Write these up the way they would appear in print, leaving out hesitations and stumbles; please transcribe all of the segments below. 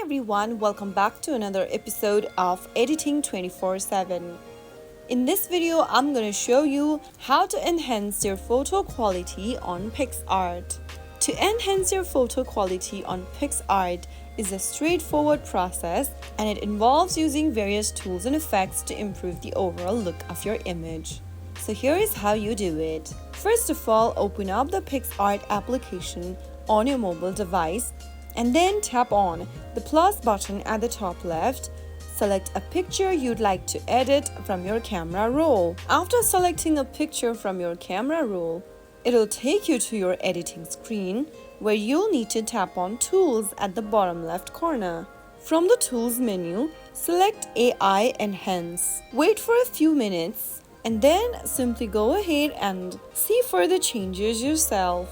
everyone, welcome back to another episode of Editing 24/7. In this video, I'm going to show you how to enhance your photo quality on PicsArt. To enhance your photo quality on PicsArt is a straightforward process, and it involves using various tools and effects to improve the overall look of your image. So here is how you do it. First of all, open up the PicsArt application on your mobile device and then tap on the plus button at the top left. Select a picture you'd like to edit from your camera roll. After selecting a picture from your camera roll, it'll take you to your editing screen where you'll need to tap on Tools at the bottom left corner. From the Tools menu, select AI Enhance. Wait for a few minutes and then simply go ahead and see further changes yourself.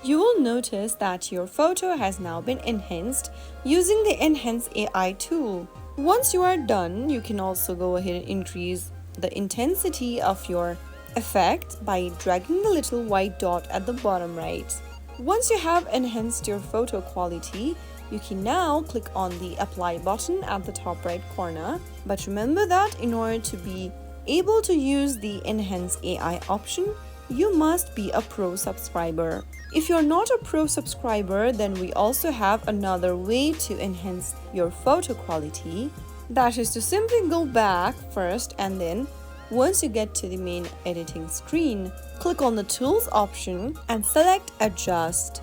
You will notice that your photo has now been enhanced using the Enhance AI tool. Once you are done, you can also go ahead and increase the intensity of your effect by dragging the little white dot at the bottom right. Once you have enhanced your photo quality, you can now click on the Apply button at the top right corner. But remember that in order to be able to use the Enhance AI option, you must be a Pro subscriber. If you're not a Pro subscriber, then we also have another way to enhance your photo quality. That is to simply go back first, and then once you get to the main editing screen, click on the Tools option and select Adjust.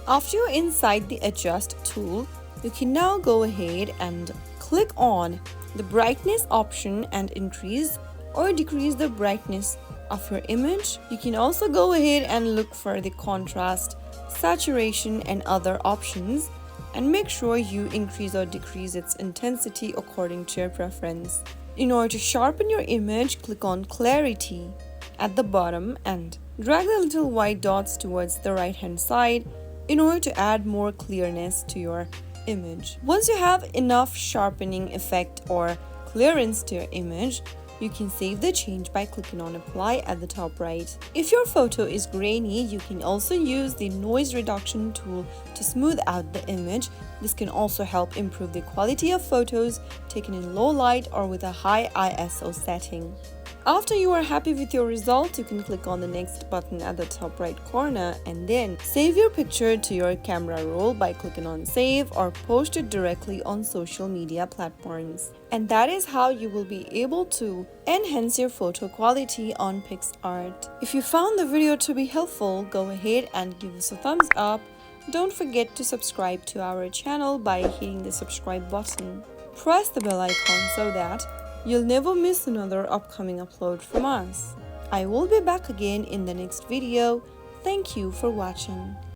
After you're inside the Adjust tool, you can now go ahead and click on the Brightness option and increase or decrease the brightness of your image. You can also go ahead and look for the contrast, saturation, and other options, and make sure you increase or decrease its intensity according to your preference. In order to sharpen your image, click on Clarity at the bottom and drag the little white dots towards the right hand side in order to add more clearness to your image. Once you have enough sharpening effect or clearance to your image, you can save the change by clicking on Apply at the top right. If your photo is grainy, you can also use the noise reduction tool to smooth out the image. This can also help improve the quality of photos taken in low light or with a high ISO setting. After you are happy with your result, you can click on the Next button at the top right corner and then save your picture to your camera roll by clicking on Save or post it directly on social media platforms. And that is how you will be able to enhance your photo quality on PicsArt. If you found the video to be helpful, go ahead and give us a thumbs up. Don't forget to subscribe to our channel by hitting the subscribe button. Press the bell icon so that you'll never miss another upcoming upload from us. I will be back again in the next video. Thank you for watching.